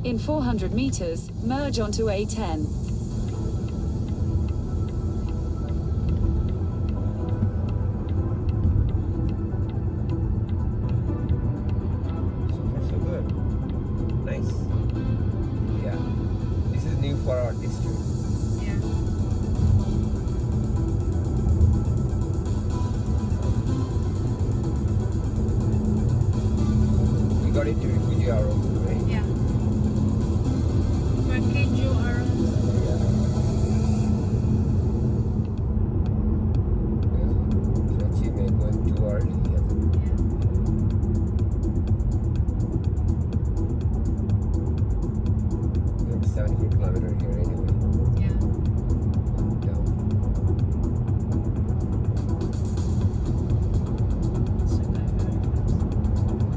In 400 meters, merge onto A10. So far so good. Nice. Yeah. This is new for our district. Yeah. We got into refugee our own, right? Yeah. Package our own. Tre Cime going too early. We have 74 kilometer here anyway. Yeah. Down. So good.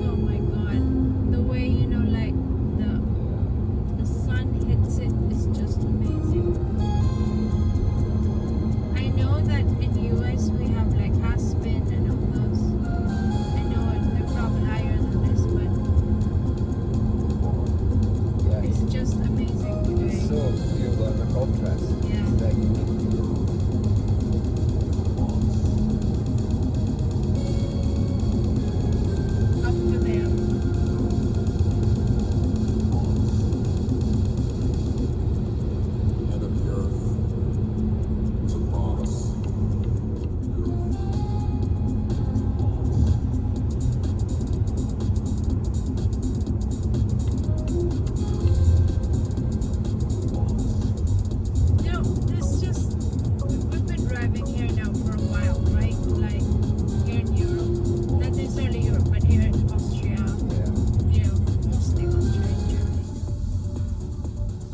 Oh my god. The way, like the sun hits it is just amazing. I know that in US we have like Aspen and all those. I know they're probably higher than this, but Yeah, it's just amazing today. so feel the contrast. Yeah. It's like unique. Up to them. Head of the earth is upon us. This just we've been driving here now for a while, right? Like here in Europe, not necessarily Europe, but here in Austria, Yeah. mostly Austria and Germany.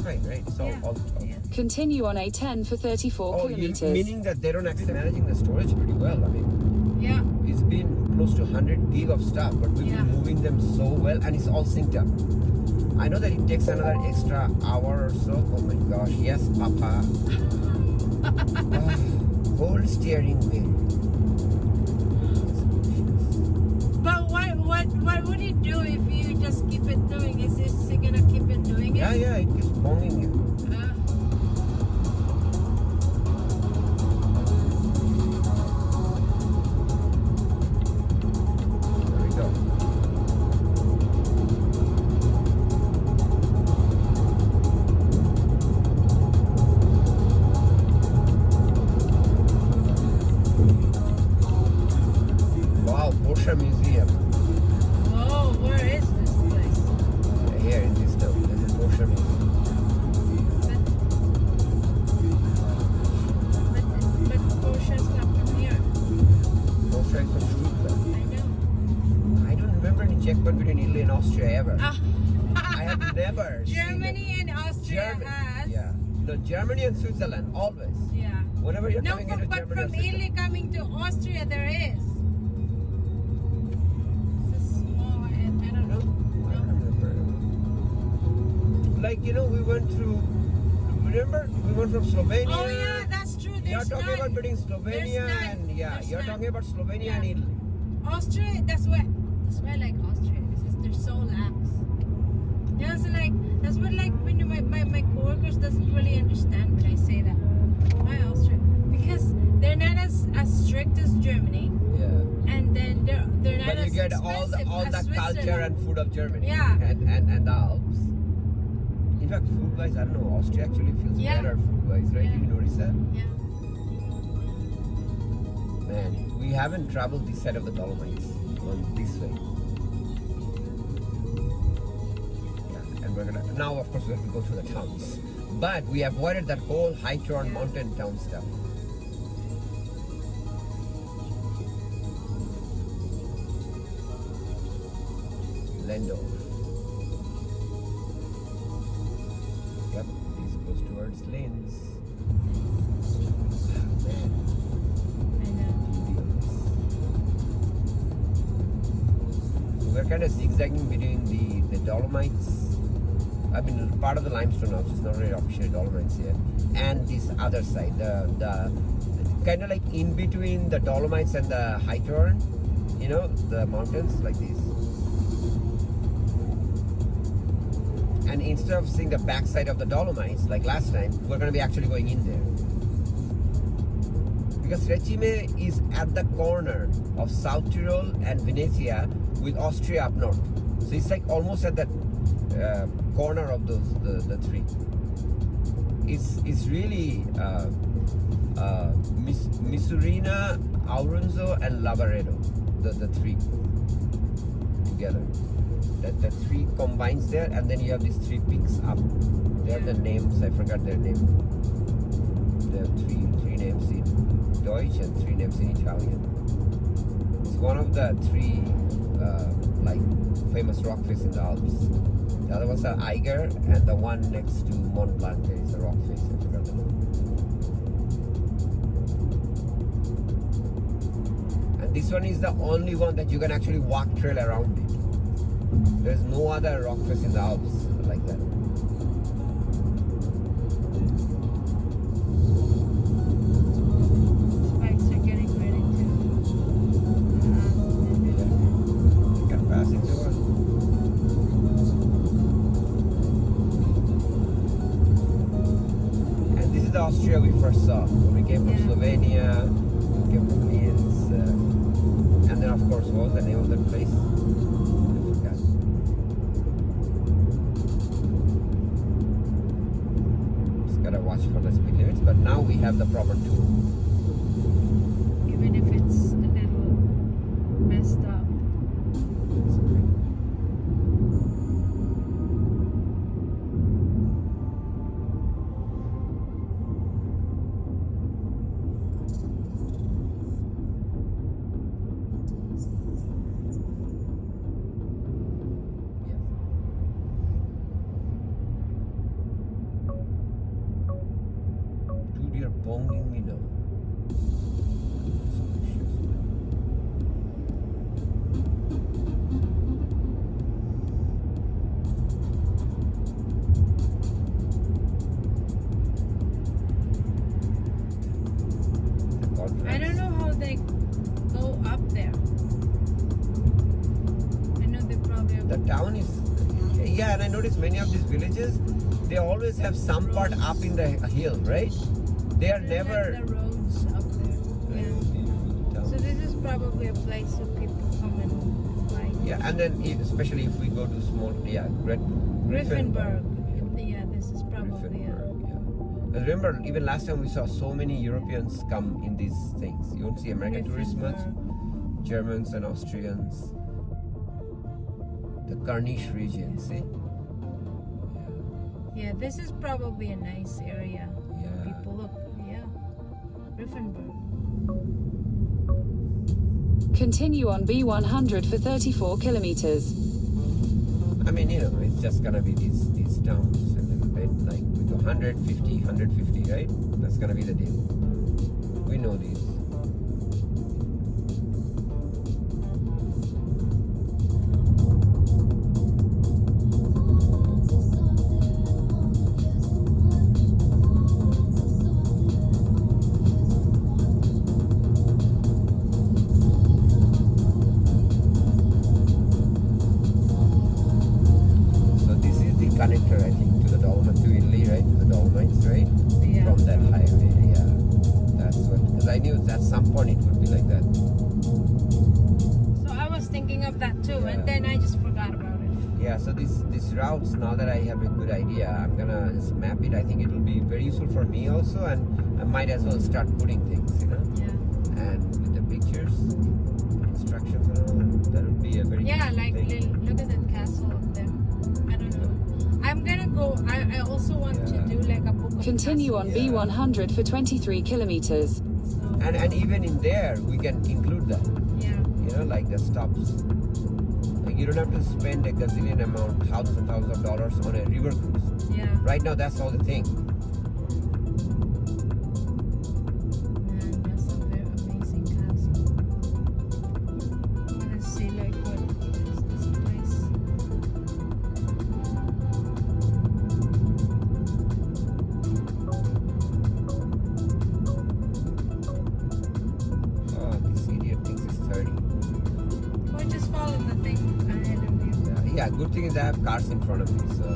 Right, right. It's all, Yeah. all Yeah. Continue on A10 for 34 Oh, kilometers. meaning that they don't actually managing the storage pretty well. I mean, Yeah. it's been close to 100 gig of stuff, but we've Yeah. been moving them so well, and it's all synced up. I know that it takes another extra hour or so. Oh my gosh, yes, Papa. Hold steering wheel. But what would it do if you just keep it doing? Is this gonna keep it doing it? Yeah, it keeps bonging you. There we go. Wow, Porsche Museum. Whoa, where is this place? Here in this town, there's a Porsche Museum. ever. I have never seen Germany and Austria Germany. has. Yeah. No, Germany and Switzerland, always. Yeah. Whenever you're No, coming into but Germany from or Switzerland. Italy coming to Austria, there is. It's a small, I don't know. I don't remember. Like, we went through, remember? We went from Slovenia. Oh yeah, that's true. You're There's talking about none. between Slovenia There's and, none. yeah, There's you're none. talking about Slovenia Yeah. and Italy. Austria, that's why I like Austria. They're so lax. Yeah, so like that's what like when my coworkers doesn't really understand when I say that. Why Austria? Because they're not as strict as Germany, Yeah. and then they're not But as you get all expensive the as culture Switzerland. and food of Germany. Yeah. And the Alps. In fact, food-wise, I don't know, Austria actually feels Yeah. better food-wise, right? Yeah. Did you notice that? Yeah. Man, we haven't traveled this side of the Dolomites on this way. Yeah, and we're gonna now, of course, we have to go through the towns, but we avoided that whole high turn mountain town stuff. Lendo. Yep, this goes towards Lienz. Man. I know. So we're kind of zigzagging between the Dolomites. I mean, part of the limestone house is not really officially Dolomites yet, and this other side, the kind of like in between the Dolomites and the High Turn, the mountains like these. And instead of seeing the backside of the Dolomites like last time, we're going to be actually going in there. Because Tre Cime is at the corner of South Tyrol and Venezia with Austria up north. So it's like almost at that corner of those the three. It's really Misurina, Auronzo, and Lavaredo, the three together. That three combines there, and then you have these three peaks up. They have the names. I forgot their name. They have three names in Deutsch and three names in Italian. It's one of the three like famous rock face in the Alps. The other ones are Eiger, and the one next to Mont Blanc is a rock face. I forgot the name. And this one is the only one that you can actually walk trail around it. There's no other rock face in the Alps like that. Bikes are getting ready You can pass into one. And this is the Austria we first saw when we came from Yeah. Slovenia, we came from Lienz, and then of course what was the name of that place? I forgot. Just gotta watch for the speed limits, but now we have the proper tool. even if it's a little messed up. It's great. Dude, you're bonging me now. I don't know how they go up there. I know they probably have The town is, yeah, and I noticed many of these villages, they always have some part up in the hill, right? They are they have never. the roads up there. Yeah. So this is probably a place where people come and buy. Yeah, and then especially if we go to small, Griffenberg. Yeah, this is probably Griffenberg, yeah. Because remember, even last time we saw so many Europeans come in these things. You don't see American tourists much. Griffenberg. Germans and Austrians. The Corniche region, see? Yeah, this is probably a nice area. Yeah. People look. Yeah. Griffenberg. Continue on B100 for 34 kilometers. I mean, it's just gonna be these towns a little bit, like with 150, right? That's gonna be the deal. We know these. Connector, I think, to the Dolomites, to Italy, right? To the Dolomites, right? Yeah. From that highway, yeah. That's what, because I knew at some point it would be like that. So I was thinking of that too, Yeah. and then I just forgot about it. Yeah, so these routes, now that I have a good idea, I'm gonna just map it. I think it will be very useful for me also, and I might as well start putting things, Yeah. and with the pictures, instructions and all, that would be a very Yeah, useful like thing. look at that castle up there. I don't know. I'm gonna go. I also want to Yeah. do like a book of Continue on Yeah. B100 for 23 kilometers. So, And even in there, we can include that. yeah. Like the stops. Like you don't have to spend a gazillion amount, thousands and thousands of dollars on a river cruise. Yeah. Right now, that's all the thing. Man, that's a very amazing castle. I wanna see like what is this place. Oh, this idiot thinks it's 30. Or just follow the thing ahead of you. Yeah, good thing is I have cars in front of me, so.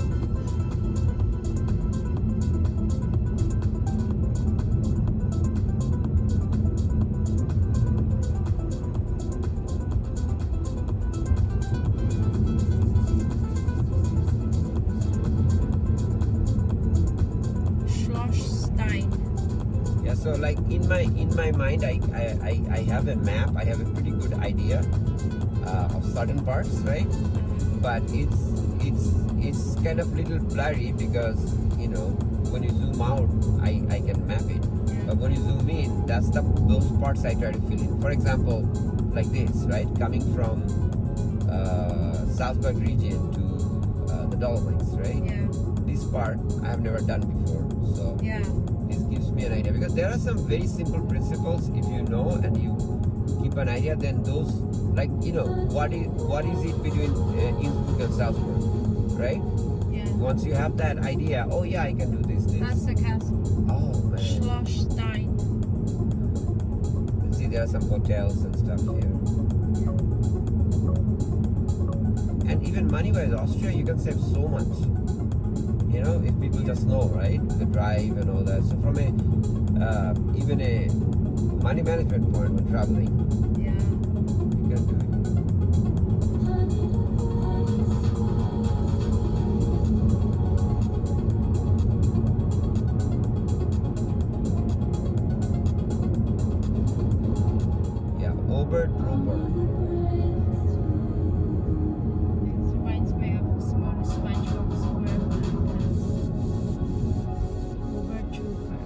Schladming. Yeah, so like in my mind, I have a map. I have a pretty good idea of certain parts, right? But it's kind of little blurry because when you zoom out, I can map it. But when you zoom in, that's those parts I try to fill in. For example, like this, right? Coming from Salzburg region to the Dolomites, right? Yeah. This part I have never done before, so Yeah. this gives me an idea because there are some very simple principles. If you know and you keep an idea, then those, like what is it between Innsbruck and Salzburg, right? Yeah. Once you have that idea, oh yeah, I can do this. That's the castle. Oh man, Schladming. see there are some hotels and stuff here. And even money-wise, Austria, you can save so much. If people just know, right? The drive and all that. So from even a money management point when traveling, Yeah. you can do it. Yeah, Obertrooper. This reminds me of a small SpongeBob SquarePants. Overtrooper.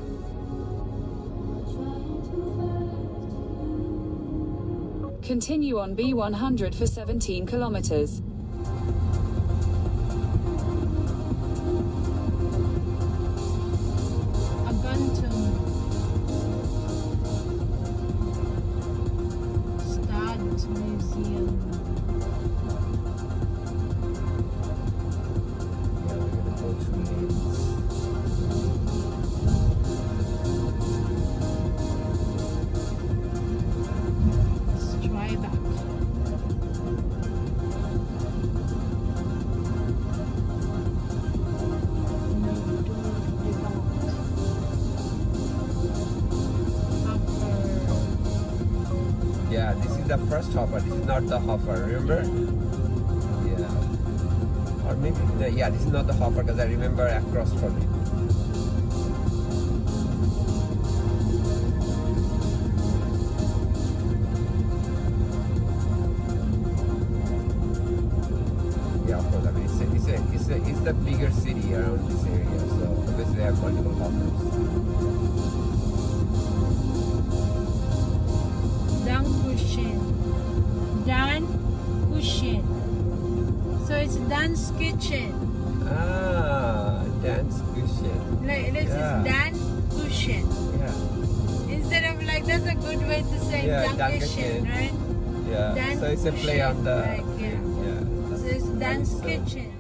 Continue on B100 for 17 kilometers. A gun tune. Stad Museum. Yeah, we're gonna go through Lienz. Strieback. Yeah, this is the first hopper. This is not the hopper. Remember? Yeah. Or maybe yeah, this is not the hopper because I remember across from it. Yeah, of course. I mean, it's the bigger city around this area, so obviously they have multiple hoppers. Dan Kushin. So it's Dansk kitchen. Ah, dance cushion. Like this Yeah. is Dan Cushion. Yeah. Instead of like that's a good way to say Yeah, Dankeschön, Dankeschön. right? Yeah. Dan So it's a play Cushion, on the. like, yeah. Yeah. So it's Dan's So- Kitchen.